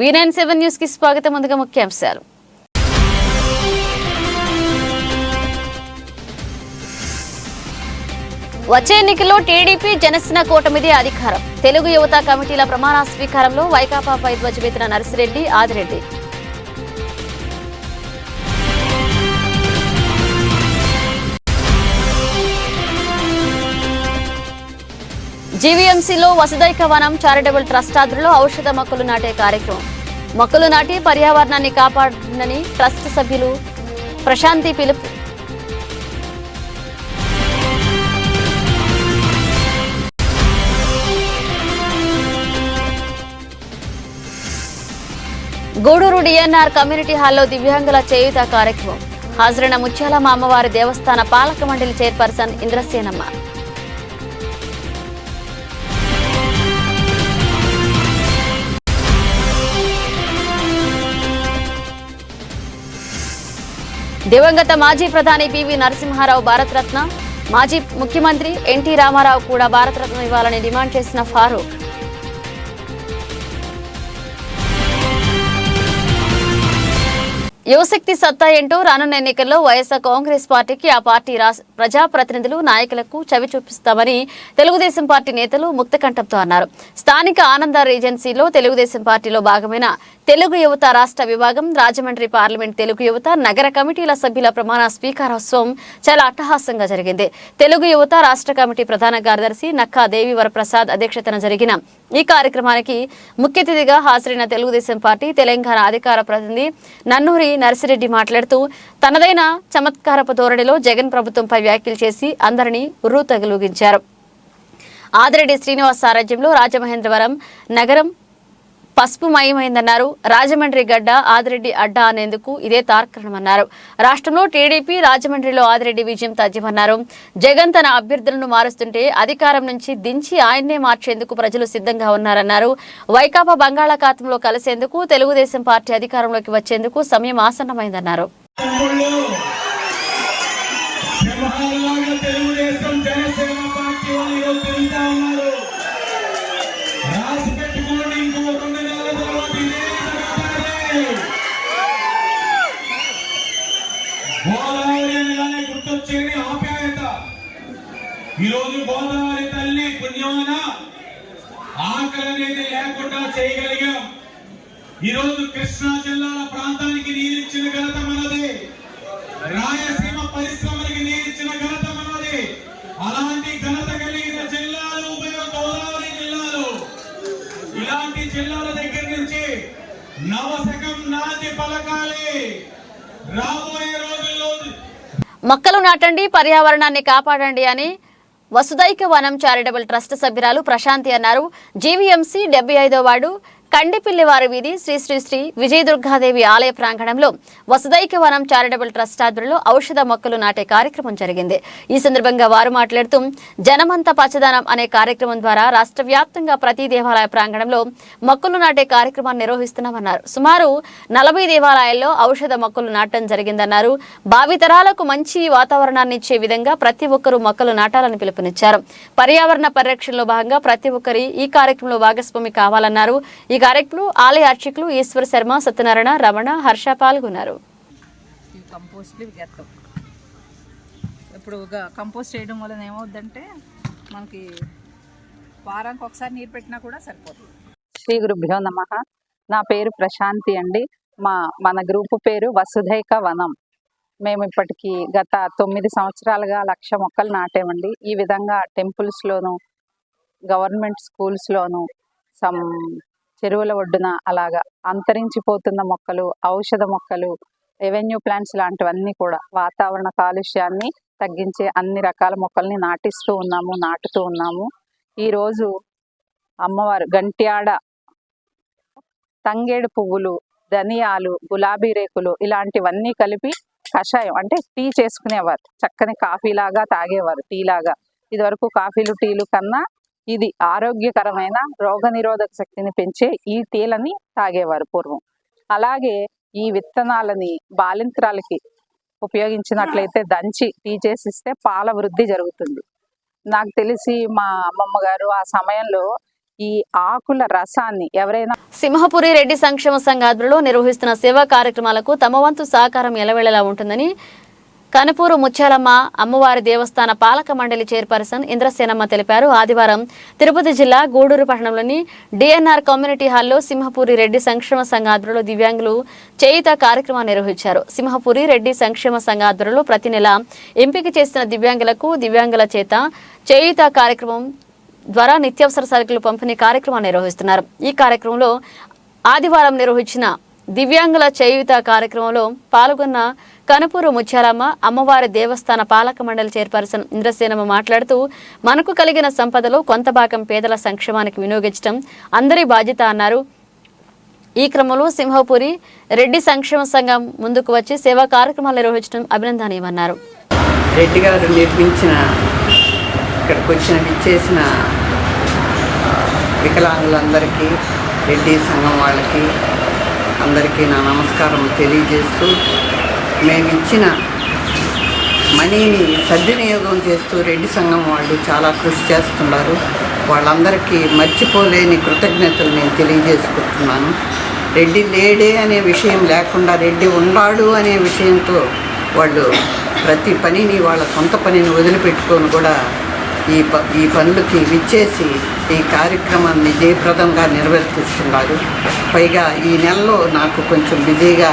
V97 news కి స్వాగతం. ముందుగా ముఖ్యాంశాలు. వచ్చే ఎన్నికల్లో టీడీపీ జనసేన కూటమిదే అధికారం. తెలుగు యువత కమిటీల ప్రమాణ స్వీకారంలో వైకాపాపై ధ్వజమెత్తిన నర్సిరెడ్డి, ఆదిరెడ్డి. జీవీఎంసీలో వసుదైక వనం చారిటబుల్ ట్రస్ట్ ఆధ్వర్యంలో ఔషధ మొక్కలు నాటే కార్యక్రమం. మొక్కలు నాటి పర్యావరణాన్ని కాపాడనని ట్రస్ట్ సభ్యులు ప్రశాంతి పిలుపు. గూడూరు డిఎన్ఆర్ కమ్యూనిటీ హాల్లో దివ్యాంగుల చేయూత కార్యక్రమం. హాజరైన ముత్యాలమ్మ అమ్మవారి దేవస్థాన పాలక మండలి చైర్పర్సన్ ఇంద్రసేనమ్మ. దివంగత మాజీ ప్రధాని పివి నరసింహారావు భారతరత్న, మాజీ ముఖ్యమంత్రి ఎన్టీ రామారావు కూడా భారతరత్న ఇవ్వాలని డిమాండ్ చేసిన ఫారూక్. యువశక్తి సత్తా ఏంటో రానున్న ఎన్నికల్లో వైఎస్ఆర్ కాంగ్రెస్ పార్టీకి ఆ పార్టీ ప్రజాప్రతినిధులు, నాయకులకు చవి చూపిస్తామని తెలుగుదేశం పార్టీ నేతలు ముక్తకంఠంతో అన్నారు. స్థానిక ఆనంద రీజెన్సీలో తెలుగుదేశం పార్టీలో భాగమైన తెలుగు యువత రాష్ట్ర విభాగం, రాజమండ్రి పార్లమెంట్ తెలుగు యువత నగర కమిటీల సభ్యుల ప్రమాణ స్వీకారోత్సవం చాలా అట్టహాసంగా జరిగింది. తెలుగు యువత రాష్ట్ర కమిటీ ప్రధాన కార్యదర్శి నక్కా దేవి వరప్రసాద్ అధ్యక్షతన జరిగిన ఈ కార్యక్రమానికి ముఖ్య అతిథిగా హాజరైన తెలుగుదేశం పార్టీ తెలంగాణ అధికార ప్రతినిధి నన్నూరి నర్సిరెడ్డి మాట్లాడుతూ తనదైన చమత్కారపు ధోరణిలో జగన్ ప్రభుత్వంపై వ్యాఖ్యలు చేసి అందరినీ ఉర్రూ తగులుగించారు. ఆదిరెడ్డి శ్రీనివాస్ సారథ్యంలో రాజమహేంద్రవరం నగరం పసుపుమయమైందన్నారు. రాజమండ్రి గడ్డ ఆదిరెడ్డి అడ్డా అనేందుకు ఇదే తార్కాణమన్నారు. రాష్ట్రంలో టీడీపీ, రాజమండ్రిలో ఆదిరెడ్డి విజయం తథ్యమన్నారు. జగన్ తన అభ్యర్థులను మారుస్తుంటే అధికారం నుంచి దించి ఆయన్నే మార్చేందుకు ప్రజలు సిద్ధంగా ఉన్నారన్నారు. వైకాపా బంగాళాఖాతంలో కలిసేందుకు, తెలుగుదేశం పార్టీ అధికారంలోకి వచ్చేందుకు సమయం ఆసన్నమైందన్నారు. ఈరోజు గోదావరి తల్లి పుణ్యమాన ఆకలి అనేది లేకుండా చేయగలిగాం. ఈరోజు కృష్ణా జిల్లాల ప్రాంతానికి నీరిచ్చిన ఘనత మనది. రాయలసీమ పరిశ్రమలకి నీరిచ్చిన ఘనత మనది. అలాంటి ఘనత కలిగిన జిల్లాలు ఉభయ గోదావరి జిల్లాలు. ఇలాంటి జిల్లాల దగ్గర నుంచి నవశకం నాటి పలకాలి. రాబోయే రోజుల్లో మొక్కలు నాటండి, పర్యావరణాన్ని కాపాడండి అని వసుదైక వనం చారిటబుల్ ట్రస్ట్ సభ్యురాలు ప్రశాంతి అన్నారు. జీవీఎంసీ 75వ వార్డు కండిపిల్లివారి వీధి శ్రీ శ్రీ శ్రీ విజయదుర్గాదేవి ఆలయ ప్రాంగణంలో వసుదైక వనం చారిటబుల్ ట్రస్ట్ ఆధ్వర్యంలో ఔషధ మొక్కలు నాటే కార్యక్రమం జరిగింది. ఈ సందర్భంగా వారు మాట్లాడుతూ జనమంత పచ్చదనం అనే కార్యక్రమం ద్వారా రాష్ట్ర వ్యాప్తంగా ప్రతి దేవాలయ ప్రాంగణంలో మొక్కలు నాటే కార్యక్రమాన్ని నిర్వహిస్తున్నామన్నారు. సుమారు 40 దేవాలయాల్లో ఔషధ మొక్కలు నాటడం జరిగిందన్నారు. భావితరాలకు మంచి వాతావరణాన్ని ఇచ్చే విధంగా ప్రతి ఒక్కరూ మొక్కలు నాటాలని పిలుపునిచ్చారు. పర్యావరణ పరిరక్షణలో భాగంగా ప్రతి ఒక్కరి ఈ కార్యక్రమంలో భాగస్వామి కావాలన్నారు. ఈ కార్యక్రమంలో ఆలయ అర్చకులు ఈశ్వర్ శర్మ, సత్యనారాయణ, రమణ, హర్ష పాల్గొన్నారు. ఇప్పుడు కంపోస్ట్ చేయడం వల్ల ఏమవుద్దంటే మనకి వారానికి ఒకసారి నీరు పెట్టినా కూడా సరిపోతుంది. శ్రీ గురుభ్యో నమః. నా పేరు ప్రశాంతి అండి. మన గ్రూపు పేరు వసుధైక వనం. మేము ఇప్పటికీ గత 9 సంవత్సరాలుగా 1,00,000 మొక్కలు నాటామండి. ఈ విధంగా టెంపుల్స్లోను, గవర్నమెంట్ స్కూల్స్లోను, చెరువుల ఒడ్డున అలాగా అంతరించిపోతున్న మొక్కలు, ఔషధ మొక్కలు, రెవెన్యూ ప్లాంట్స్ లాంటివన్నీ కూడా వాతావరణ కాలుష్యాన్ని తగ్గించే అన్ని రకాల మొక్కల్ని నాటుతూ ఉన్నాము. ఈరోజు అమ్మవారు గంట్యాడ, తంగేడు పువ్వులు, ధనియాలు, గులాబీ రేకులు ఇలాంటివన్నీ కలిపి కషాయం అంటే టీ చేసుకునేవారు. చక్కని కాఫీ లాగా తాగేవారు, టీ లాగా. ఇదివరకు కాఫీలు, టీలు కన్నా ఇది ఆరోగ్యకరమైన రోగనిరోధక శక్తిని పెంచే ఈ టీలని తాగేవారు పూర్వం. అలాగే ఈ విత్తనాలని బాలింత్రాలకి ఉపయోగించినట్లయితే దంచి టీ చేసిస్తే పాల వృద్ధి జరుగుతుంది. నాకు తెలిసి మా అమ్మమ్మ గారు ఆ సమయంలో ఈ ఆకుల రసాన్ని ఎవరైనా సింహపురి రెడ్డి సంక్షేమ సంఘ ఆధ్వర్యంలో నిర్వహిస్తున్న సేవా కార్యక్రమాలకు తమ వంతు సహకారం ఎలవేళలా ఉంటుందని కనుపూరు ముత్యాలమ్మ అమ్మవారి దేవస్థాన పాలక మండలి చైర్పర్సన్ ఇంద్రసేనమ్మ తెలిపారు. ఆదివారం తిరుపతి జిల్లా గూడూరు పట్టణంలోని డిఎన్ఆర్ కమ్యూనిటీ హాల్లో సింహపురి రెడ్డి సంక్షేమ సంఘ ఆధ్వర్యంలో దివ్యాంగులు చేయుత కార్యక్రమాన్ని నిర్వహించారు. సింహపురి రెడ్డి సంక్షేమ సంఘ ఆధ్వర్యంలో ప్రతి నెల ఎంపిక చేసిన దివ్యాంగుల చేత చేయుత కార్యక్రమం ద్వారా నిత్యావసర సరుకులు పంపిణీ కార్యక్రమాన్ని నిర్వహిస్తున్నారు. ఈ కార్యక్రమంలో ఆదివారం నిర్వహించిన దివ్యాంగుల చేయుత కార్యక్రమంలో పాల్గొన్న కనుపూరు ముత్యాలమ్మ అమ్మవారి దేవస్థాన పాలక మండలి చైర్పర్సన్ ఇంద్రసేనమ్మ మాట్లాడుతూ మనకు కలిగిన సంపదలో కొంత భాగం పేదల సంక్షేమానికి వినియోగించడం అందరి బాధ్యత అన్నారు. ఈ క్రమంలో సింహపురి రెడ్డి సంక్షేమ సంఘం ముందుకు వచ్చి సేవా కార్యక్రమాలు నిర్వహించడం అభినందనీయమన్నారు. రెడ్డి గారు నిర్మించిన ఇక్కడికి విచ్చేసిన వికలాంగులందరికీ రెడ్డి సంఘం వాళ్ళకి అందరికీ నా నమస్కారం తెలియజేస్తూ, మేము ఇచ్చిన మనీని సద్వినియోగం చేస్తూ రెడ్డి సంఘం వాళ్ళు చాలా కృషి చేస్తున్నారు. వాళ్ళందరికీ మర్చిపోలేని కృతజ్ఞతలు నేను తెలియజేసుకుంటున్నాను. రెడ్డి లేడే అనే విషయం లేకుండా రెడ్డి ఉన్నాడు అనే విషయంతో వాళ్ళు ప్రతి పనిని వాళ్ళ సొంత పనిని వదిలిపెట్టుకొని కూడా ఈ పనులకి విచ్చేసి ఈ కార్యక్రమాన్ని జయప్రదంగా నిర్వర్తిస్తున్నారు. పైగా ఈ నెలలో నాకు కొంచెం బిజీగా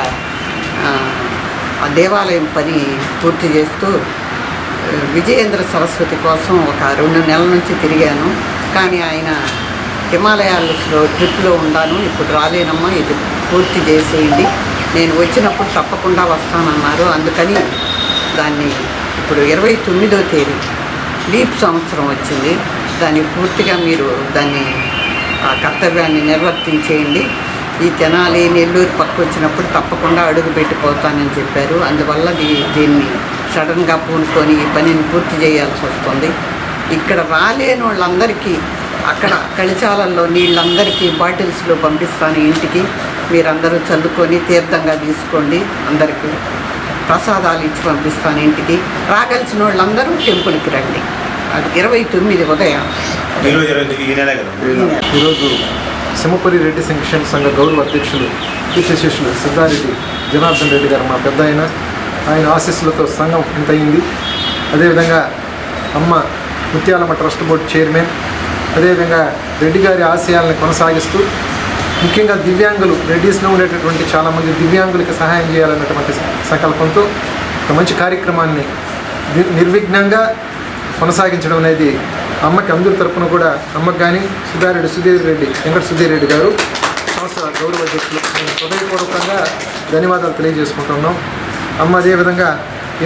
ఆ దేవాలయం పని పూర్తి చేస్తూ విజయేంద్ర సరస్వతి కోసం ఒక 2 నెలల నుంచి తిరిగాను. కానీ ఆయన హిమాలయాల్లో ట్రిప్లో ఉన్నాను, ఇప్పుడు రాలేనమ్మా, ఇది పూర్తి చేసేయండి, నేను వచ్చినప్పుడు తప్పకుండా వస్తానన్నారు. అందుకని దాన్ని ఇప్పుడు 29వ తేదీ లీప్ సంవత్సరం వచ్చింది. దాన్ని పూర్తిగా మీరు ఆ కర్తవ్యాన్ని నిర్వర్తించేయండి. ఈ తెనాలి నెల్లూరు పక్క వచ్చినప్పుడు తప్పకుండా అడుగు పెట్టిపోతానని చెప్పారు. అందువల్ల దీన్ని సడన్గా పూనుకొని ఈ పనిని పూర్తి చేయాల్సి వస్తుంది. ఇక్కడ రాలేని వాళ్ళందరికీ అక్కడ కళిశాలల్లో నీళ్ళందరికీ బాటిల్స్లో పంపిస్తాను ఇంటికి. మీరందరూ చల్లుకొని తీర్థంగా తీసుకోండి, అందరికీ ప్రసాదాలు ఇచ్చి పంపిస్తాను ఇంటికి. రాగలిసిన వాళ్ళందరూ టెంపుల్కి రండి. అది 29 ఉదయం. ఈరోజు సింహపురి రెడ్డి సంక్షేమ సంఘ గౌరవ అధ్యక్షులు కీర్తిశేషులు సిద్ధారెడ్డి జనార్దన్ రెడ్డి గారు మా పెద్ద ఆయన ఆశీస్సులతో సంఘం ఇంతయింది. అదేవిధంగా అమ్మ ముత్యాలమ్మ ట్రస్ట్ బోర్డు చైర్మన్, అదేవిధంగా రెడ్డి గారి ఆశయాలను కొనసాగిస్తూ ముఖ్యంగా దివ్యాంగులు రెడ్డిస్లో ఉండేటటువంటి చాలామంది దివ్యాంగులకి సహాయం చేయాలన్నటువంటి సంకల్పంతో ఒక మంచి కార్యక్రమాన్ని నిర్విఘ్నంగా కొనసాగించడం అనేది అమ్మకి అందరి తరపున కూడా అమ్మకు కానీ వెంకట సుధీర్ రెడ్డి గారు సంస్థ గౌరవ అధ్యక్షులు హృదయపూర్వకంగా ధన్యవాదాలు తెలియజేసుకుంటున్నాం. అమ్మ అదేవిధంగా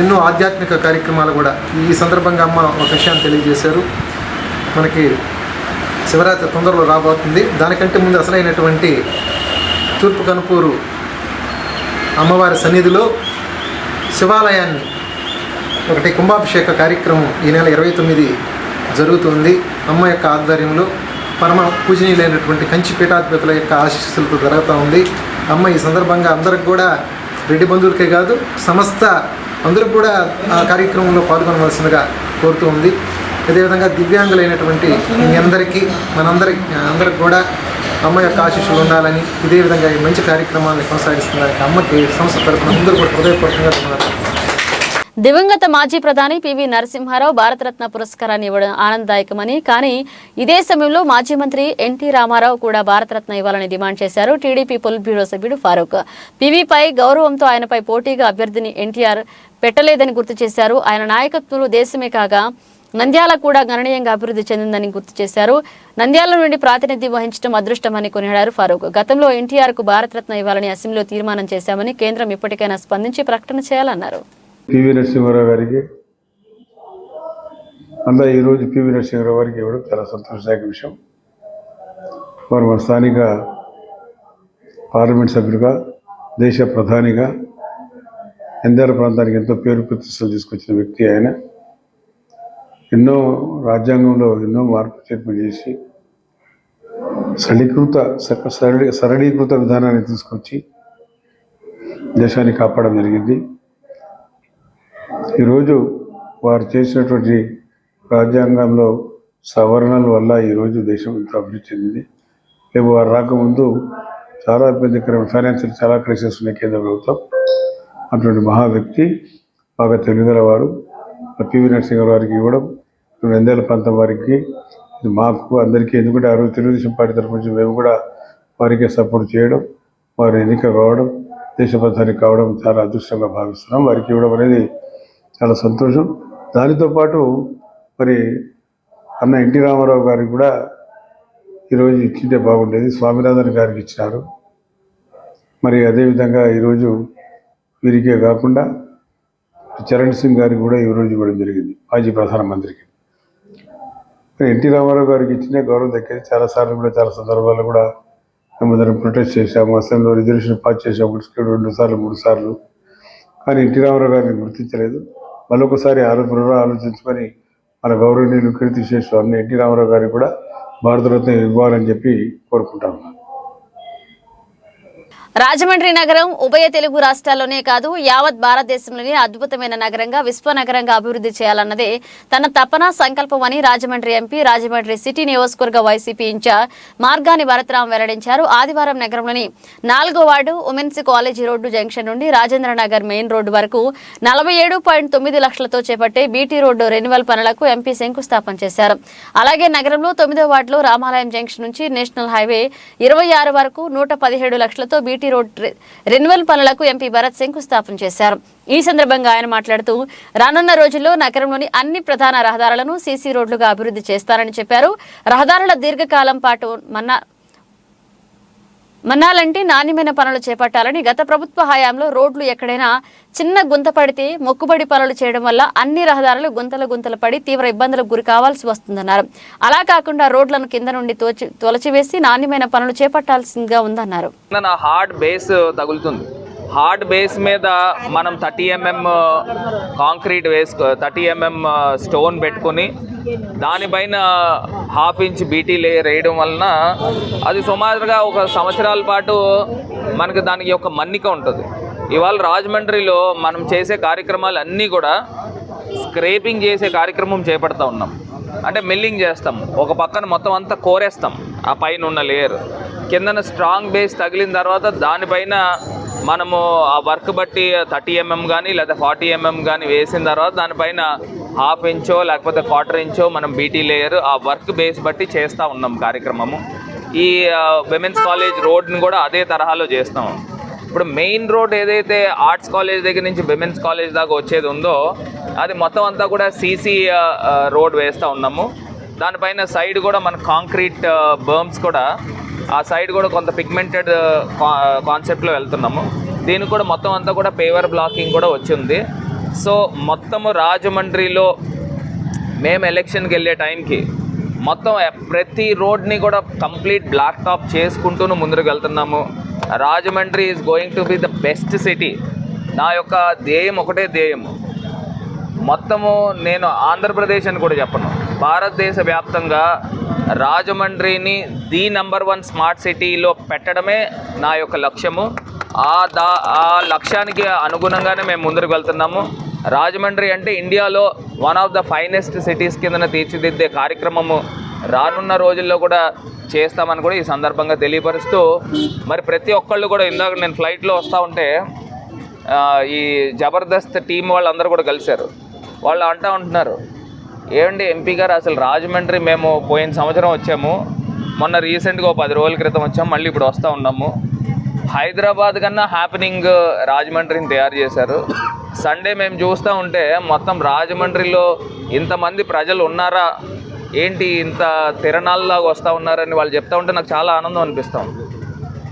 ఎన్నో ఆధ్యాత్మిక కార్యక్రమాలు కూడా ఈ సందర్భంగా అమ్మ ఒక విషయాన్ని తెలియజేశారు. మనకి శివరాత్రి తొందరలో రాబోతుంది. దానికంటే ముందు అసలైనటువంటి తూర్పు కనుపూరు అమ్మవారి సన్నిధిలో శివాలయాన్ని ఒకటి కుంభాభిషేక కార్యక్రమం ఈ నెల 29 జరుగుతుంది. అమ్మ యొక్క ఆధ్వర్యంలో పరమ పూజనీయులైనటువంటి కంచి పీఠాధిపతుల యొక్క ఆశీస్సులతో జరుగుతూ ఉంది. అమ్మ ఈ సందర్భంగా అందరికి కూడా రెడ్డి బంధువులకే కాదు సమస్త అందరికి కూడా ఆ కార్యక్రమంలో పాల్గొనవలసిందిగా కోరుతూ ఉంది. అదేవిధంగా దివ్యాంగులైనటువంటి మీ అందరికీ అందరికి కూడా అమ్మ యొక్క ఆశీస్సులు ఉండాలని, ఇదే విధంగా ఈ మంచి కార్యక్రమాన్ని కొనసాగిస్తున్నారు అమ్మకి సంస్థ తరఫున అందరూ కూడా హృదయపూర్వకంగా ధన్యవాదాలు. దివంగత మాజీ ప్రధాని పివి నరసింహారావు భారతరత్న పురస్కారాన్ని ఇవ్వడం ఆనందదాయకమని, కానీ ఇదే సమయంలో మాజీ మంత్రి ఎన్టీ రామారావు కూడా భారతరత్న ఇవ్వాలని డిమాండ్ చేశారు టీడీపీ పొలిట్ బ్యూరో సభ్యుడు ఫారూక్. పివిపై గౌరవంతో ఆయనపై పోటీగా అభ్యర్థిని ఎన్టీఆర్ పెట్టలేదని గుర్తు చేశారు. ఆయన నాయకత్వంలో దేశమే కాగా నంద్యాల కూడా గణనీయంగా అభివృద్ధి చెందిందని గుర్తు చేశారు. నంద్యాల నుండి ప్రాతినిధ్యం వహించడం అదృష్టమని కొనియాడారు ఫారూక్. గతంలో ఎన్టీఆర్కు భారతరత్న ఇవ్వాలని అసెంబ్లీలో తీర్మానం చేశామని, కేంద్రం ఇప్పటికైనా స్పందించి ప్రకటన చేయాలన్నారు. పివి నరసింహారావు గారికి ఈరోజు పివి నరసింహారావు గారికి ఇవ్వడం చాలా సంతోషదాయక విషయం. వారు మన స్థానిక పార్లమెంట్ సభ్యులుగా, దేశ ప్రధానిగా నంద్యాల ప్రాంతానికి ఎంతో పేరు ప్రతిష్టలు తీసుకొచ్చిన వ్యక్తి ఆయన. ఎన్నో రాజ్యాంగంలో ఎన్నో మార్పు చేర్పు చేసి సరళీకృత విధానాన్ని తీసుకొచ్చి దేశాన్ని కాపాడడం జరిగింది. ఈరోజు వారు చేసినటువంటి రాజ్యాంగంలో సవరణల వల్ల ఈరోజు దేశం ఇంత అభివృద్ధి చెందింది. రేపు వారు రాకముందు చాలా ఇబ్బందికరమైన ఫైనాన్షియల్ చాలా క్రైసిస్ ఉన్నాయి కేంద్ర ప్రభుత్వం. అటువంటి మహా వ్యక్తి, బాగా తెలివిగల వారు. పివి నరసింహారావు వారికి ఇవ్వడం, నంద్యాల ప్రాంతం వారికి, ఇది మాకు అందరికీ, ఎందుకంటే ఆ రోజు తెలుగుదేశం పార్టీ తరఫు నుంచి మేము కూడా వారికి సపోర్ట్ చేయడం, వారు ఎన్నిక కావడం, దేశ ప్రధాని కావడం చాలా అదృష్టంగా భావిస్తున్నాం. వారికి ఇవ్వడం అనేది చాలా సంతోషం. దానితో పాటు మరి అన్న ఎన్టీ రామారావు గారికి కూడా ఈరోజు ఇచ్చింటే బాగుండేది. స్వామినాథన్ గారికి ఇచ్చినారు. మరి అదేవిధంగా ఈరోజు వీరికే కాకుండా చరణ్ సింగ్ గారికి కూడా ఈరోజు ఇవ్వడం జరిగింది, మాజీ ప్రధానమంత్రికి. ఎన్టీ రామారావు గారికి ఇచ్చిన గౌరవం దక్కేది. చాలాసార్లు కూడా చాలా సందర్భాల్లో కూడా మేము దాన్ని ప్రొటెస్ట్ చేశాము, అసెంబ్లీలో రిజర్వేషన్ పాస్ చేసాము 2 సార్లు 3 సార్లు. కానీ ఎన్టీ రామారావు గారిని గుర్తించలేదు. మరొకసారి ఆలోచించుకొని మన గౌరవనీయులు కీర్తిశేషులు అన్న ఎన్టీ రామారావు గారికి కూడా భారతరత్న ఇవ్వాలని చెప్పి కోరుకుంటాము. రాజమండ్రి నగరం ఉభయ తెలుగు రాష్ట్రాల్లోనే కాదు, యావత్ భారతదేశంలోనే అద్భుతమైన నగరంగా, విశ్వనగరంగా అభివృద్ధి చేయాలన్నదే తన తపన సంకల్పం అని రాజమండ్రి ఎంపీ, రాజమండ్రి సిటీ నియోజకవర్గ వైసీపీ ఇన్ఛార్జ్ మార్గాని భరతరాం వెల్లడించారు. ఆదివారం నగరంలోని 4వ ward women's college road junction నుండి రాజేంద్ర నగర్ మెయిన్ రోడ్డు వరకు 47.9 లక్షలతో చేపట్టే బీటీ రోడ్డు రెన్యువల్ పనులకు ఎంపీ శంకుస్థాపన చేశారు. అలాగే నగరంలో 9వ వార్డులో రామాలయం జంక్షన్ నుంచి నేషనల్ హైవే 26 వరకు 117 లక్షలతో బీటీ రోడ్ రెన్యువల్ పనులకు ఎంపీ భరత్ శంకుస్థాపన చేశారు. ఈ సందర్భంగా ఆయన మాట్లాడుతూ రానున్న రోజుల్లో నగరంలోని అన్ని ప్రధాన రహదారులను సీసీ రోడ్లుగా అభివృద్ధి చేస్తారని చెప్పారు. రహదారుల దీర్ఘకాలం పాటు మన్నాలంటే నాణ్యమైన పనులు చేపట్టాలని, గత ప్రభుత్వ హయాంలో రోడ్లు ఎక్కడైనా చిన్న గుంత పడితే మొక్కుబడి పనులు చేయడం వల్ల అన్ని రహదారులు గుంతలు పడి తీవ్ర ఇబ్బందులకు గురి కావాల్సి వస్తుందన్నారు. అలా కాకుండా రోడ్లను కింద నుండి తొలచివేసి నాణ్యమైన పనులు చేపట్టాల్సిందిగా ఉందన్నారు. హార్డ్ బేస్ తగులుతుంది. హార్డ్ బేస్ మీద మనం 30 mm కాంక్రీట్ 30 mm స్టోన్ పెట్టుకొని దానిపైన 1/2 ఇంచ్ బీటీ లేయర్ వేయడం వలన అది సుమారుగా 1 సంవత్సరాల పాటు మనకు దానికి ఒక మన్నిక ఉంటుంది. ఇవాళ రాజమండ్రిలో మనం చేసే కార్యక్రమాలు అన్నీ కూడా స్క్రేపింగ్ చేసే కార్యక్రమం చేపడతా ఉన్నాం. అంటే మిల్లింగ్ చేస్తాం, ఒక పక్కన మొత్తం అంతా కోరేస్తాం, ఆ పైన ఉన్న లేయర్ కిందన స్ట్రాంగ్ బేస్ తగిలిన తర్వాత దానిపైన మనము ఆ వర్క్ బట్టి 30 mm కానీ లేదా 40 mm కానీ వేసిన తర్వాత దానిపైన 1/2 ఇంచో లేకపోతే 1/4 ఇంచో మనం బీటీ లేయర్ ఆ వర్క్ బేస్ బట్టి చేస్తూ ఉన్నాం కార్యక్రమము. ఈ విమెన్స్ కాలేజ్ రోడ్ని కూడా అదే తరహాలో చేస్తాం. ఇప్పుడు మెయిన్ రోడ్ ఏదైతే ఆర్ట్స్ కాలేజ్ దగ్గర నుంచి విమెన్స్ కాలేజ్ దాకా వచ్చేది ఉందో అది మొత్తం అంతా కూడా సీసీ రోడ్ వేస్తూ ఉన్నాము. దానిపైన సైడ్ కూడా మన కాంక్రీట్ బర్మ్స్ కూడా ఆ సైడ్ కూడా కొంత పిగ్మెంటెడ్ కాన్సెప్ట్లో వెళ్తున్నాము. దీనికి కూడా మొత్తం అంతా కూడా పేవర్ బ్లాకింగ్ కూడా వచ్చింది. సో మొత్తము రాజమండ్రిలో మేము ఎలక్షన్కి వెళ్ళే టైంకి మొత్తం ప్రతి రోడ్ని కూడా కంప్లీట్ బ్లాక్ టాప్ చేసుకుంటూను ముందుకు వెళ్తున్నాము. Rajahmundry is going to be the best city. నా యొక్క ధ్యేయం ఒకటే ధ్యేయము, మొత్తము నేను ఆంధ్రప్రదేశ్ అని కూడా చెప్పను, భారతదేశ వ్యాప్తంగా రాజమండ్రిని ది నంబర్ 1 స్మార్ట్ సిటీలో పెట్టడమే నా యొక్క లక్ష్యము. ఆ లక్ష్యానికి అనుగుణంగానే మేము ముందుకు వెళ్తున్నాము. రాజమండ్రి అంటే ఇండియాలో one of the finest cities కిందన తీర్చిదిద్దే కార్యక్రమము రానున్న రోజుల్లో కూడా చేస్తామని కూడా ఈ సందర్భంగా తెలియపరుస్తూ, మరి ప్రతి ఒక్కళ్ళు కూడా ఇందాక నేను ఫ్లైట్లో వస్తూ ఉంటే ఈ జబర్దస్త్ టీం వాళ్ళందరూ కూడా కలిశారు. వాళ్ళు అంటూ ఉంటున్నారు, ఏమండి ఎంపీ గారు అసలు రాజమండ్రి మేము పోయిన సంవత్సరం వచ్చాము, మొన్న రీసెంట్గా 10 రోజుల క్రితం వచ్చాము, మళ్ళీ ఇప్పుడు వస్తూ ఉన్నాము. హైదరాబాద్ కన్నా హ్యాపెనింగ్ రాజమండ్రిని తయారు చేశారు. సండే మేము చూస్తూ ఉంటే మొత్తం రాజమండ్రిలో ఇంతమంది ప్రజలు ఉన్నారా ఏంటి, ఇంత తిరణాల్లాగా వస్తూ ఉన్నారని వాళ్ళు చెప్తా ఉంటే నాకు చాలా ఆనందం అనిపిస్తాం.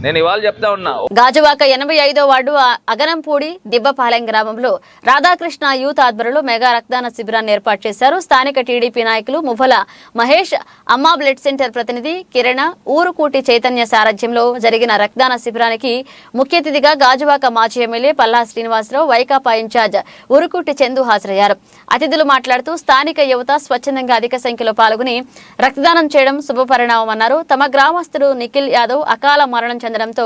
నేను ఇవాళ చెప్తా ఉన్నా, గాజువాక 85వ వార్డు అగనంపూడి దిబ్బపాలెం గ్రామంలో రాధాకృష్ణ యూత్ ఆధ్వర్యంలో మెగా రక్తదాన శిబిరాన్ని ఏర్పాటు చేశారు. స్థానిక టీడీపీ నాయకులు మువ్వల మహేష్, అమ్మా బ్లడ్ సెంటర్ ప్రతినిధి కిరణ్, ఊరుకూటి చైతన్య సారథ్యంలో జరిగిన రక్తదాన శిబిరానికి ముఖ్య అతిథిగా గాజువాక మాజీ ఎమ్మెల్యే పల్లా శ్రీనివాసరావు, వైకాపా ఇన్ఛార్జ్ ఊరుకూటి చందు హాజరయ్యారు. అతిథులు మాట్లాడుతూ స్థానిక యువత స్వచ్ఛందంగా అధిక సంఖ్యలో పాల్గొని రక్తదానం చేయడం శుభపరిణామమన్నారు. తమ గ్రామస్తుడు నిఖిల్ యాదవ్ అకాల మరణం చెందడంతో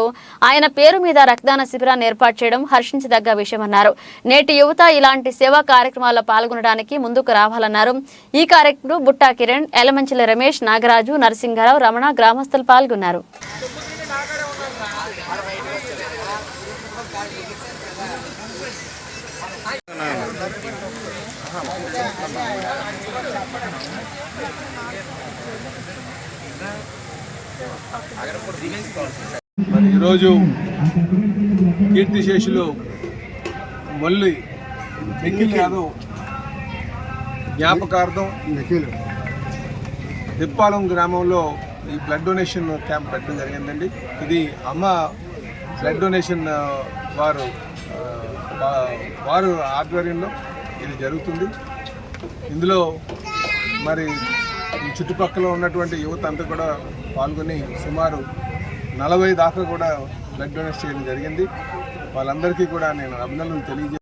ఆయన పేరు మీద రక్తదాన శిబిరాన్ని ఏర్పాటు చేయడం హర్షించదగ్గ విషయమన్నారు. నేటి యువత ఇలాంటి సేవా కార్యక్రమాల్లో పాల్గొనడానికి ముందుకు రావాలన్నారు. ఈ కార్యక్రమంలో బుట్టా కిరణ్, ఎలమంచిల రమేష్, నాగరాజు, నరసింహారావు, రమణ గ్రామస్తులు పాల్గొన్నారు. మరి ఈరోజు కీర్తిశేషులు మల్లి నిఖిల్ యాదవ్ జ్ఞాపకార్థం తిప్పాలం గ్రామంలో ఈ బ్లడ్ డొనేషన్ క్యాంప్ పెట్టడం జరిగిందండి. ఇది అమ్మ బ్లడ్ డొనేషన్ వారు ఆధ్వర్యంలో ఇది జరుగుతుంది. ఇందులో మరి ఈ చుట్టుపక్కల ఉన్నటువంటి యువత అంతా కూడా పాల్గొని సుమారు 40 దాకా కూడా బ్లడ్ డొనేట్ చేయడం జరిగింది. వాళ్ళందరికీ కూడా నేను అభినందనలు తెలియజేస్తాను.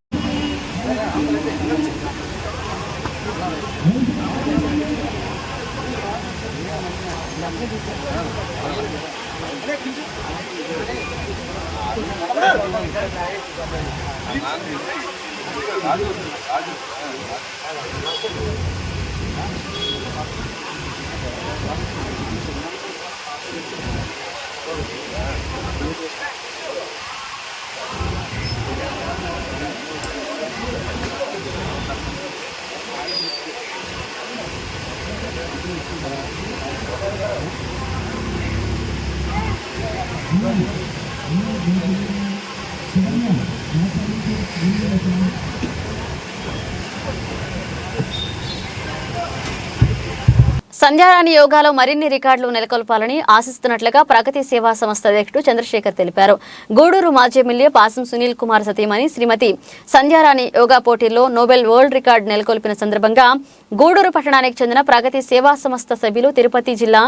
సంధ్యారాణి యోగాలో మరిన్ని రికార్డులు నెలకొల్పాలని ఆశిస్తున్నట్లుగా ప్రగతి సేవా సంస్థ అధ్యక్షుడు చంద్రశేఖర్ తెలిపారు. గూడూరు మాజీ ఎమ్మెల్యే పాసం సునీల్ కుమార్ సతీమణి శ్రీమతి సంధ్యారాణి యోగా పోటీల్లో నోబెల్ వరల్డ్ రికార్డు నెలకొల్పిన సందర్భంగా గూడూరు పట్టణానికి చెందిన ప్రగతి సేవా సంస్థ సభ్యులు తిరుపతి జిల్లా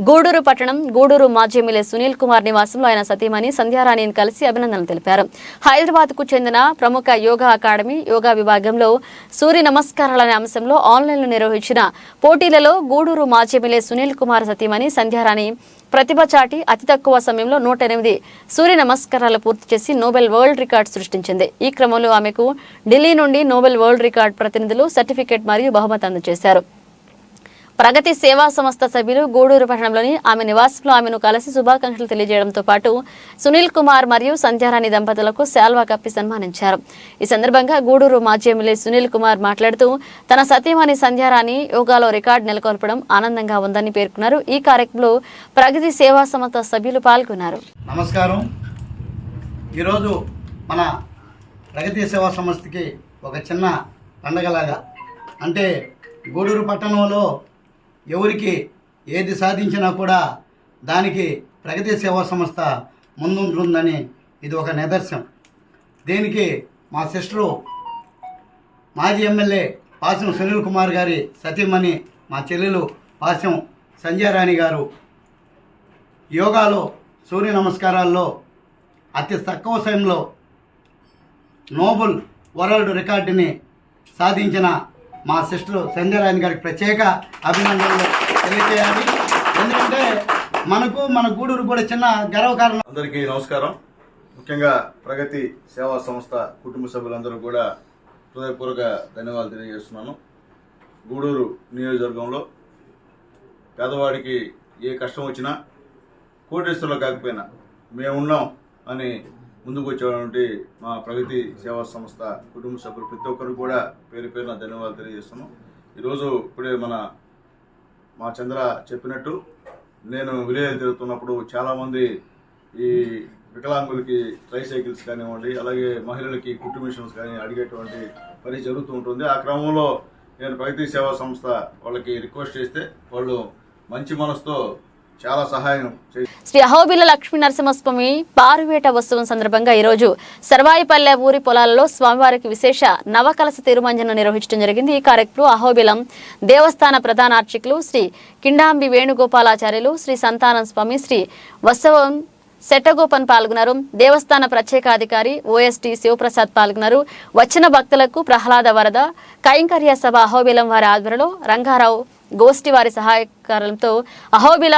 గూడూరు పట్టణం గూడూరు మాజీ ఎమ్మెల్యే సునీల్ కుమార్ నివాసంలో ఆయన సతీమణి సంధ్యారాణిని కలిసి అభినందనలు తెలిపారు. హైదరాబాద్ కు చెందిన ప్రముఖ యోగా అకాడమీ యోగా విభాగంలో సూర్య నమస్కారాల అనే అంశంలో ఆన్లైన్లో నిర్వహించిన పోటీలలో గూడూరు మాజీ ఎమ్మెల్యే సునీల్ కుమార్ సతీమణి సంధ్యారాణి ప్రతిభ చాటి అతి తక్కువ సమయంలో 108 సూర్య నమస్కారాలు పూర్తి చేసి నోబెల్ వరల్డ్ రికార్డు సృష్టించింది. ఈ క్రమంలో ఆమెకు ఢిల్లీ నుండి నోబెల్ వరల్డ్ రికార్డు ప్రతినిధులు సర్టిఫికెట్ మరియు బహుమతి అందజేశారు. ప్రగతి సేవా సంస్థ సభ్యులు గూడూరు పట్టణంలోని ఆమె నివాసంలో ఆమెను కలిసి శుభాకాంక్షలు తెలియజేయడంతో పాటు సునీల్ కుమార్ మరియు సంధ్యారాణి దంపతులకు శాల్వా కప్పి సన్మానించారు. ఈ సందర్భంగా గూడూరు మాజీ ఎమ్మెల్యే సునీల్ కుమార్ మాట్లాడుతూ తన సతీమణి సంధ్యారాణి యోగాలో రికార్డు నెలకొల్పడం ఆనందంగా ఉందని పేర్కొన్నారు. ఈ కార్యక్రమంలో ప్రగతి సేవా సంస్థ సభ్యులు పాల్గొన్నారు. నమస్కారం. ఈరోజు మన ప్రగతి సేవా సంస్థకి ఒక చిన్న పండగలాగా, అంటే గూడూరు పట్టణంలో ఎవరికి ఏది సాధించినా కూడా దానికి ప్రగతి సేవా సంస్థ ముందుంటుందని ఇది ఒక నిదర్శనం. దీనికి మా సిస్టరు మాజీ ఎమ్మెల్యే పాసం సునీల్ కుమార్ గారి సతీమణి మా చెల్లెలు పాసం సంధ్యారాణి గారు యోగాలో సూర్య నమస్కారాల్లో అతి తక్కువ సమయంలో నోబెల్ వరల్డ్ రికార్డుని సాధించిన మా సిస్టర్ సంధ్యారాణి గారికి ప్రత్యేక అభినందనలు తెలియజేయాలి. ఎందుకంటే మనకు మన గూడూరు కూడా చిన్న గర్వకారణం. అందరికీ నమస్కారం. ముఖ్యంగా ప్రగతి సేవా సంస్థ కుటుంబ సభ్యులందరూ కూడా హృదయపూర్వక ధన్యవాదాలు తెలియజేస్తున్నాను. గూడూరు నియోజకవర్గంలో పేదవాడికి ఏ కష్టం వచ్చినా కోటేశ్వరులు కాకపోయినా మేమున్నాం అని ముందుకు వచ్చేటువంటి మా ప్రగతి సేవా సంస్థ కుటుంబ సభ్యులు ప్రతి ఒక్కరు కూడా పేరు పేరున ధన్యవాదాలు తెలియజేస్తున్నాం. ఈరోజు ఇప్పుడే మా చంద్ర చెప్పినట్టు నేను విలేజ్ తిరుగుతున్నప్పుడు చాలామంది ఈ వికలాంగులకి ట్రైసైకిల్స్ కానివ్వండి, అలాగే మహిళలకి కుట్టు మిషన్స్ కానీ అడిగేటువంటి పని జరుగుతూ ఉంటుంది. ఆ క్రమంలో నేను ప్రగతి సేవా సంస్థ వాళ్ళకి రిక్వెస్ట్ చేస్తే వాళ్ళు మంచి మనసుతో చాలా సహాయం శ్రీ అహోబిల లక్ష్మీ నరసింహస్వామి పారువేట ఉత్సవం సందర్భంగా ఈరోజు సర్వాయిపల్లె ఊరి పొలాలలో స్వామివారికి విశేష నవకలశ తిరుమంజనం నిర్వహించడం జరిగింది. ఈ కార్యక్రమంలో అహోబిలం దేవస్థాన ప్రధాన అర్చకులు శ్రీ కిండాంబి వేణుగోపాలాచార్యులు, శ్రీ సంతానం స్వామి, శ్రీ వత్సవం సెట్టగోపన్ పాల్గొన్నారు. దేవస్థాన ప్రత్యేకాధికారి ఓఎస్టీ శివప్రసాద్ పాల్గొన్నారు. వచ్చిన భక్తులకు ప్రహ్లాద వరద కైంకర్య సభ అహోబిలం వారి ఆధ్వర్యంలో రంగారావు గోష్ఠి వారి సహాయకారంతో అహోబిల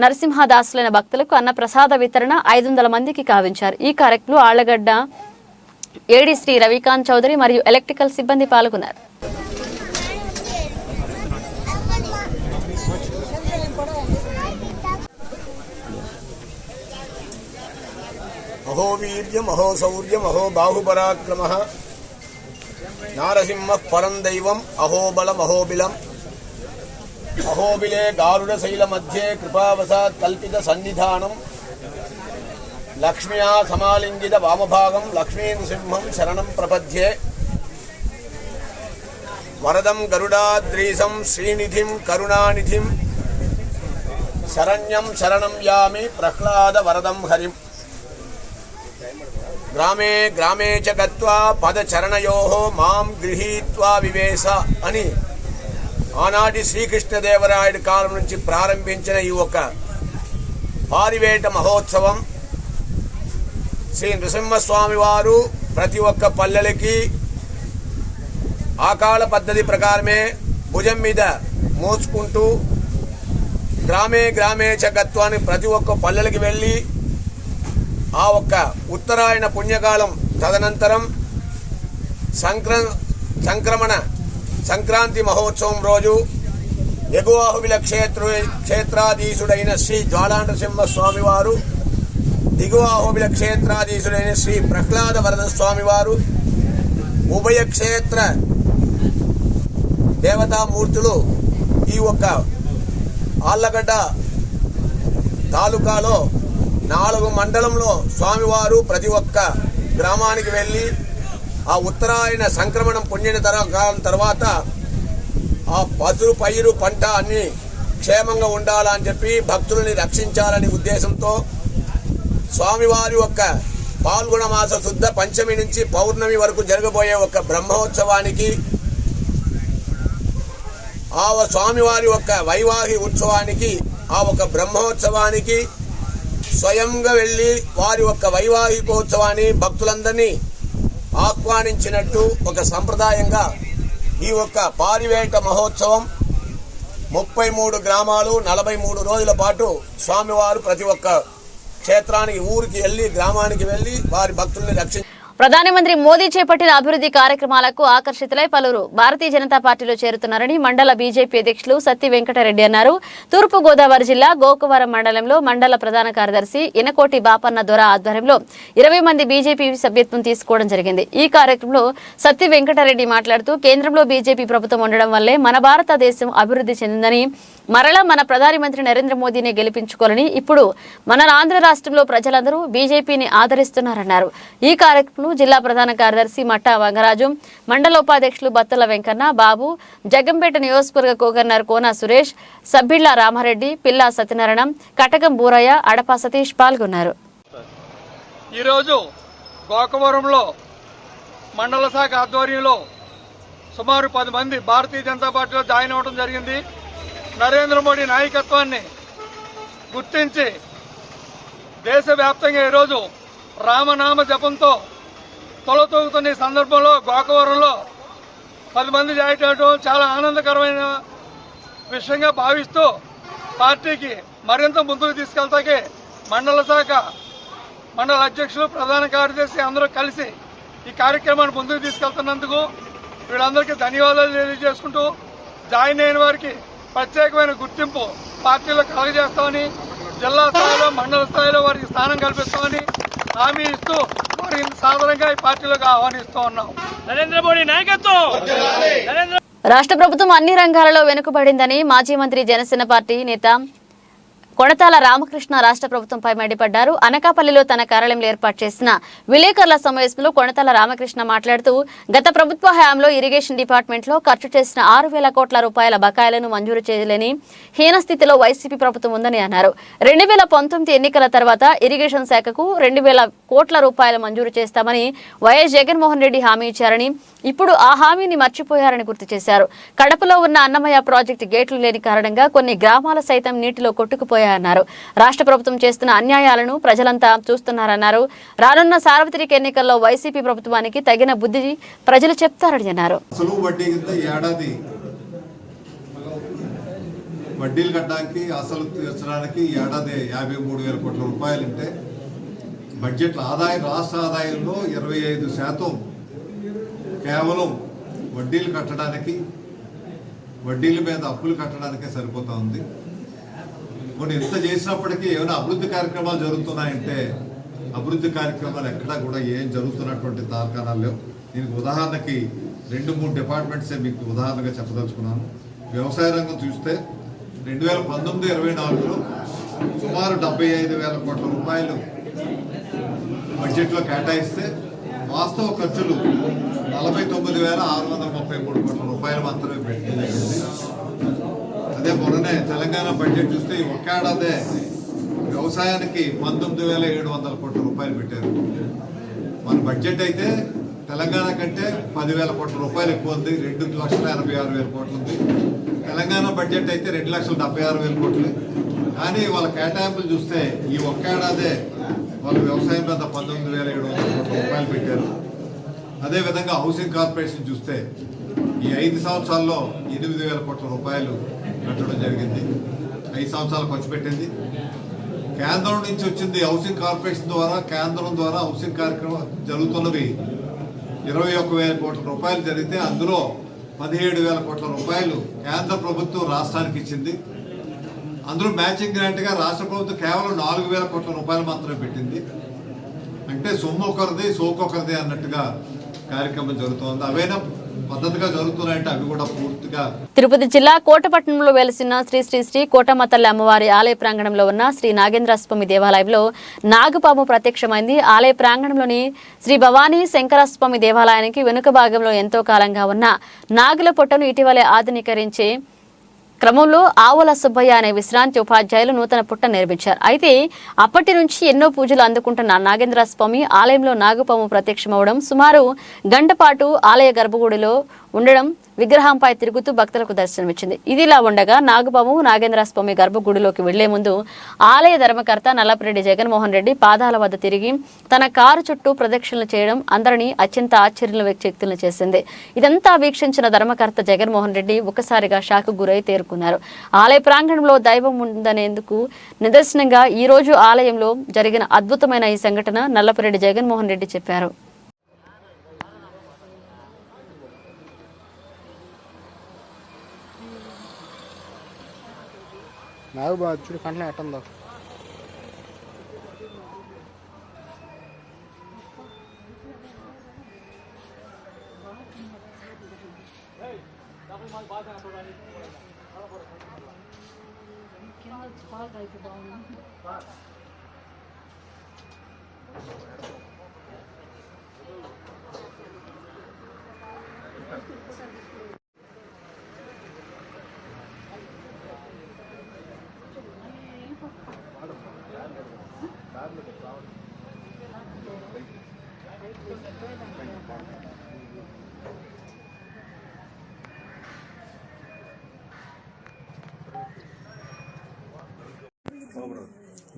నరసింహదాసులైన భక్తులకు అన్నప్రసాద వితరణ 500 మందికి కావించారు. ఈ కార్యక్రమంలో ఆళ్లగడ్డ ఏడి శ్రీ రవికాంత్ చౌదరి మరియు ఎలక్ట్రికల్ సిబ్బంది పాల్గొన్నారు. అహో వీర్యం అహో శౌర్యం అహో బాహుపరాక్రమ నారసింహ పరం దైవం అహోబలం అహోబిలం అహోబిలే గారుడశైల మధ్యే కృపావసాత్ కల్పిత సన్నిధానం లక్ష్మ్యా సమాలింగిత వామభాగం లక్ష్మీనృసింహం శరణం ప్రపద్యే వరదం గరుడాద్రీశం శ్రీనిధిం కరుణానిధిం శరణ్యం శరణం యామి ప్రహ్లాద వరదం హరిం గ్రామే గ్రామే చ గత్వా పదచరణయోః మాం గృహీత్వా వివేశ అని ఆనాటి శ్రీకృష్ణదేవరాయుడి కాలం నుంచి ప్రారంభించిన ఈ ఒక పారివేట మహోత్సవం శ్రీ నృసింహస్వామి వారు ప్రతి ఒక్క పల్లెలకి ఆకాల పద్ధతి ప్రకారమే భుజం మీద మోసుకుంటూ గ్రామే గ్రామే చ గత్వాన్ని ప్రతి ఒక్క పల్లెలకి వెళ్ళి ఆ ఒక్క ఉత్తరాయణ పుణ్యకాలం తదనంతరం సంక్రాంతి మహోత్సవం రోజు ఎగువాహుబిల క్షేత్రాధీశుడైన శ్రీ జ్వాలానరసింహ స్వామి వారు, దిగువాహుబిల క్షేత్రాధీశుడైన శ్రీ ప్రహ్లాద వరద స్వామి వారు, ఉభయ క్షేత్ర దేవతామూర్తులు ఈ ఒక్క ఆళ్లగడ్డ తాలూకాలో 4 మండలంలో స్వామివారు ప్రతి ఒక్క గ్రామానికి వెళ్ళి ఆ ఉత్తరాయణ సంక్రమణం పుణ్యన కాలం తర్వాత ఆ పసురు పైరు పంట అన్ని క్షేమంగా ఉండాలని చెప్పి భక్తులని రక్షించాలని ఉద్దేశంతో స్వామివారి యొక్క పాల్గొన మాస శుద్ధ పంచమి నుంచి పౌర్ణమి వరకు జరగబోయే ఒక బ్రహ్మోత్సవానికి ఆ స్వామివారి యొక్క వైవాహి ఉత్సవానికి ఆ ఒక బ్రహ్మోత్సవానికి స్వయంగా వెళ్ళి వారి యొక్క వైవాహికోత్సవాన్ని భక్తులందరినీ ఆహ్వానించినట్టు ఒక సంప్రదాయంగా ఈ యొక్క పారివేట మహోత్సవం 33 గ్రామాలు 43 రోజుల పాటు స్వామివారు ప్రతి ఒక్క క్షేత్రానికి ఊరికి వెళ్ళి గ్రామానికి వెళ్ళి వారి భక్తుల్ని రక్షించారు. ప్రధానమంత్రి మోదీ చేపట్టిన అభివృద్ధి కార్యక్రమాలకు ఆకర్షితులై పలువురు భారతీయ జనతా పార్టీలో చేరుతున్నారని మండల బీజేపీ అధ్యక్షులు సత్తి వెంకటరెడ్డి అన్నారు. తూర్పు గోదావరి జిల్లా గోకవరం మండలంలో మండల ప్రధాన కార్యదర్శి ఇనకోటి బాపన్న దొర ఆధ్వర్యంలో 20 మంది బీజేపీ సభ్యత్వం తీసుకోవడం జరిగింది. ఈ కార్యక్రమంలో సత్తి వెంకటరెడ్డి మాట్లాడుతూ కేంద్రంలో బీజేపీ ప్రభుత్వం ఉండడం వల్లే మన భారతదేశం అభివృద్ధి చెందిందని, మరలా మన ప్రధానమంత్రి నరేంద్ర మోదీని గెలిపించుకోవాలని ఇప్పుడు మన ఆంధ్ర రాష్ట్రంలో ప్రజలందరూ బీజేపీని ఆదరిస్తున్నారన్నారు. ఈ కార్యక్రమంలో జిల్లా ప్రధాన కార్యదర్శి మట్టా వంగరాజు, మండల ఉపాధ్యక్షులు బత్తల వెంకన్న బాబు, జగ్గంపేట నియోజకవర్గ గవర్నర్ కోన సురేష్, సబ్బిళ్ల రామారెడ్డి, పిల్లా సత్యనారాయణ, కటకం బూరయ్య, అడపా సతీష్ పాల్గొన్నారు. ఈరోజు గోకవరంలో మండల శాఖ ఆధ్వర్యంలో సుమారు 10 మంది భారతీయ జనతా పార్టీలో జాయిన్ అవ్వడం జరిగింది. నరేంద్ర మోడీ నాయకత్వాన్ని గుర్తించి దేశవ్యాప్తంగా ఈరోజు రామనామ జపంతో తొలతూగుతున్న ఈ సందర్భంలో గోకవరంలో 10 మంది జాయిన్ అవ్వడం చాలా ఆనందకరమైన విషయంగా భావిస్తూ పార్టీకి మరింత ముందుకు తీసుకెళ్తాకి మండల శాఖ మండల అధ్యక్షులు ప్రధాన కార్యదర్శి అందరూ కలిసి ఈ కార్యక్రమాన్ని ముందుకు తీసుకెళ్తున్నందుకు వీళ్ళందరికీ ధన్యవాదాలు తెలియజేసుకుంటూ జాయిన్ అయిన వారికి ప్రత్యేకమైన గుర్తింపు పార్టీలో కలగజేస్తామని, జిల్లా స్థాయిలో మండల స్థాయిలో వారికి స్థానం కల్పిస్తామని హామీ ఇస్తూ వారిని సాధారణంగా ఈ పార్టీలోకి ఆహ్వానిస్తూ ఉన్నాం. నరేంద్ర మోడీ నాయకత్వం. రాష్ట్ర ప్రభుత్వం అన్ని రంగాలలో వెనుకబడిందని మాజీ మంత్రి జనసేన పార్టీ నేత కొణతాల రామకృష్ణ రాష్ట్ర ప్రభుత్వంపై మండిపడ్డారు. అనకాపల్లిలో తన కార్యాలయంలో ఏర్పాటు చేసిన విలేకరుల సమావేశంలో కొణతాల రామకృష్ణ మాట్లాడుతూ గత ప్రభుత్వ హయాంలో ఇరిగేషన్ డిపార్ట్మెంట్లో ఖర్చు చేసిన 6,000 కోట్ల రూపాయల బకాయిలను మంజూరు చేయలేని హీనస్థితిలో వైసీపీ ప్రభుత్వం ఉందని అన్నారు. 2019 ఎన్నికల తర్వాత ఇరిగేషన్ శాఖకు 2,000 కోట్ల రూపాయలు మంజూరు చేస్తామని వైఎస్ జగన్మోహన్ రెడ్డి హామీ ఇచ్చారని, ఇప్పుడు ఆ హామీని మర్చిపోయారని గుర్తు చేశారు. కడపలో ఉన్న అన్నమయ్య ప్రాజెక్టు గేట్లు లేని కారణంగా కొన్ని గ్రామాలు సైతం నీటిలో కొట్టుకుపోయారన్నారు. రాష్ట్ర ప్రభుత్వం చేస్తున్న అన్యాయాలను ప్రజలంతా చూస్తున్నారన్నారు. రానున్న సార్వత్రిక ఎన్నికల్లో వైసీపీ ప్రభుత్వానికి తగిన బుద్ధి ప్రజలు చెప్తారని అన్నారు. వడ్డీలు కట్టడానికి అసలు తీర్చడానికి ఏడాది 53,000 కోట్ల రూపాయలు ఉంటే బడ్జెట్ ఆదాయం రాష్ట్ర ఆదాయంలో 25% కేవలం వడ్డీలు కట్టడానికి వడ్డీల మీద అప్పులు కట్టడానికే సరిపోతూ ఉంది. కొన్ని ఎంత చేసినప్పటికీ ఏమైనా అభివృద్ధి కార్యక్రమాలు జరుగుతున్నాయంటే అభివృద్ధి కార్యక్రమాలు ఎక్కడా కూడా ఏం జరుగుతున్నటువంటి దాఖలాలు లేవు. దీనికి ఉదాహరణకి 2-3 డిపార్ట్మెంట్సే మీకు ఉదాహరణగా చెప్పదలుచుకున్నాను. వ్యవసాయ రంగం చూస్తే 2019-24లో సుమారు 75,000 కోట్ల రూపాయలు బడ్జెట్లో కేటాయిస్తే వాస్తవ ఖర్చులు 49,633 కోట్ల రూపాయలు మాత్రమే పెట్టింది. అదే మొన్ననే తెలంగాణ బడ్జెట్ చూస్తే ఈ ఒకేడాదే వ్యవసాయానికి 19,700 కోట్ల రూపాయలు పెట్టారు. మన బడ్జెట్ అయితే తెలంగాణ కంటే 10,000 కోట్ల రూపాయలు ఎక్కువ ఉంది, 2,86,000 కోట్లు ఉంది. తెలంగాణ బడ్జెట్ అయితే 2,76,000 కోట్లు. కానీ వాళ్ళ కేటాయింపులు చూస్తే ఈ ఒకేడాదే వాళ్ళు వ్యవసాయం మీద 19,700 కోట్ల రూపాయలు పెట్టారు. అదేవిధంగా హౌసింగ్ కార్పొరేషన్ చూస్తే ఈ 5 సంవత్సరాల్లో 8,000 కోట్ల రూపాయలు పెట్టడం జరిగింది. 5 సంవత్సరాలు ఖర్చు పెట్టింది. కేంద్రం నుంచి వచ్చింది హౌసింగ్ కార్పొరేషన్ ద్వారా, కేంద్రం ద్వారా హౌసింగ్ కార్యక్రమం జరుగుతున్నవి 21,000 కోట్ల రూపాయలు జరిగితే అందులో 17,000 కోట్ల రూపాయలు కేంద్ర ప్రభుత్వం రాష్ట్రానికి ఇచ్చింది. అందులో మ్యాచింగ్ గ్రాంట్గా రాష్ట్ర ప్రభుత్వం కేవలం 4,000 కోట్ల రూపాయలు మాత్రమే పెట్టింది. అంటే సొమ్ము ఒకరిది సోకొకరిది అన్నట్టుగా కార్యక్రమం జరుగుతోంది. అవైనా పద్ధతిగా జరుగుతున్నాయంటే అవి కూడా పూర్తిగా. తిరుపతి జిల్లా కోటపట్నంలో వెలిసిన శ్రీ శ్రీ శ్రీ కోటమ్మ తల్లి అమ్మవారి ఆలయ ప్రాంగణంలో ఉన్న శ్రీ నాగేంద్రస్వామి దేవాలయంలో నాగపాము ప్రత్యక్షమైంది. ఆలయ ప్రాంగణంలోని శ్రీ భవానీ శంకరస్వామి దేవాలయానికి వెనుక భాగంలో ఎంతో కాలంగా ఉన్న నాగుల పొట్టను ఇటీవలే ఆధునీకరించే క్రమంలో ఆవుల సుబ్బయ్య అనే విశ్రాంతి ఉపాధ్యాయులు నూతన పుట్ట నిర్మించారు. అయితే అప్పటి నుంచి ఎన్నో పూజలు అందుకుంటున్న నాగేంద్రస్వామి ఆలయంలో నాగపాము ప్రత్యక్షమవడం, సుమారు గంట పాటు ఆలయ గర్భగుడిలో ఉండడం, విగ్రహంపై తిరుగుతూ భక్తులకు దర్శనమిచ్చింది. ఇదిలా ఉండగా నాగపాము నాగేంద్రస్వామి గర్భగుడిలోకి వెళ్లే ముందు ఆలయ ధర్మకర్త నల్లపరెడ్డి జగన్మోహన్ రెడ్డి పాదాల వద్ద తిరిగి తన కారు చుట్టూ ప్రదక్షిణలు చేయడం అందరినీ అత్యంత ఆశ్చర్యం వ్యక్తులను చేసింది. ఇదంతా వీక్షించిన ధర్మకర్త జగన్మోహన్ రెడ్డి ఒక్కసారిగా షాకు గురై తేరుకున్నారు. ఆలయ ప్రాంగణంలో దైవం ఉందనేందుకు నిదర్శనంగా ఈ రోజు ఆలయంలో జరిగిన అద్భుతమైన ఈ సంఘటన నల్లపరెడ్డి జగన్మోహన్ రెడ్డి చెప్పారు. చూడు కంట్లో ఎట్టుందో.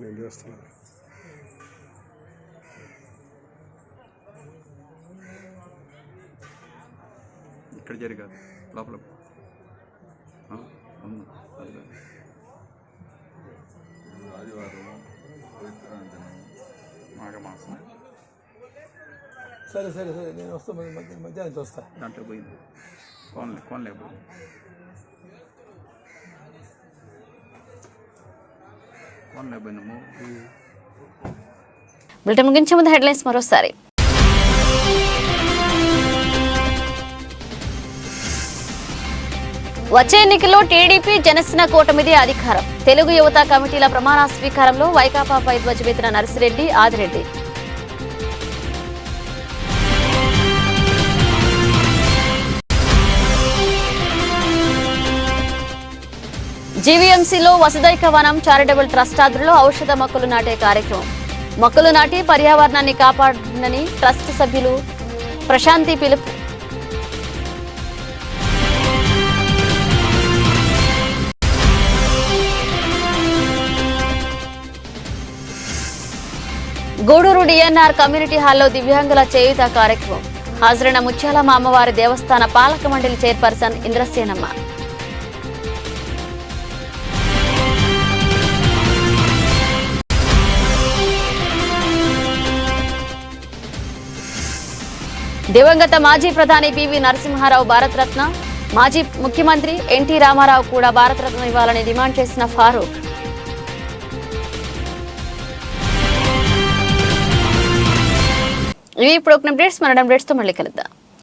నేను చేస్తున్నాను. ఇక్కడ జరిగారు లోపల ఆదివారం మాఘమాసం. సరే సరే సరే నేను వస్తా, మధ్యాహ్నం వస్తా. దాంట్లో పోయింది కొనలేకపోయింది. బులెటిన్ ముగించే ముందు హెడ్లైన్స్ మరోసారి. వచ్చే ఎన్నికల్లో టీడీపీ జనసేన కూటమిదే అధికారం. తెలుగు యువత కమిటీల ప్రమాణ స్వీకారంలో వైకాపాపై ధ్వజమెత్తిన నర్సిరెడ్డి, ఆదిరెడ్డి. జీవీఎంసీలో వసుదైక వనం చారిటబుల్ ట్రస్ట్ ఆధ్వర్యంలో ఔషధ మొక్కలు నాటే కార్యక్రమం. మొక్కలు నాటి పర్యావరణాన్ని కాపాడనని ట్రస్ట్ సభ్యులు ప్రశాంతి పిలుపు. గూడూరు డిఎన్ఆర్ కమ్యూనిటీ హాల్లో దివ్యాంగుల చేయుత కార్యక్రమం. హాజరైన ముత్యాలమ్మ అమ్మవారి దేవస్థాన పాలక మండలి చైర్పర్సన్ ఇంద్రసేనమ్మ. దివంగత మాజీ ప్రధాని పివి నరసింహారావు భారతరత్న, మాజీ ముఖ్యమంత్రి ఎన్టీ రామారావు కూడా భారతరత్న ఇవ్వాలని డిమాండ్ చేసిన ఫారూక్. ఇవి ఇప్పుడు అప్డేట్స్. మన అప్డేట్స్తో మళ్ళీ కలుద్దాం.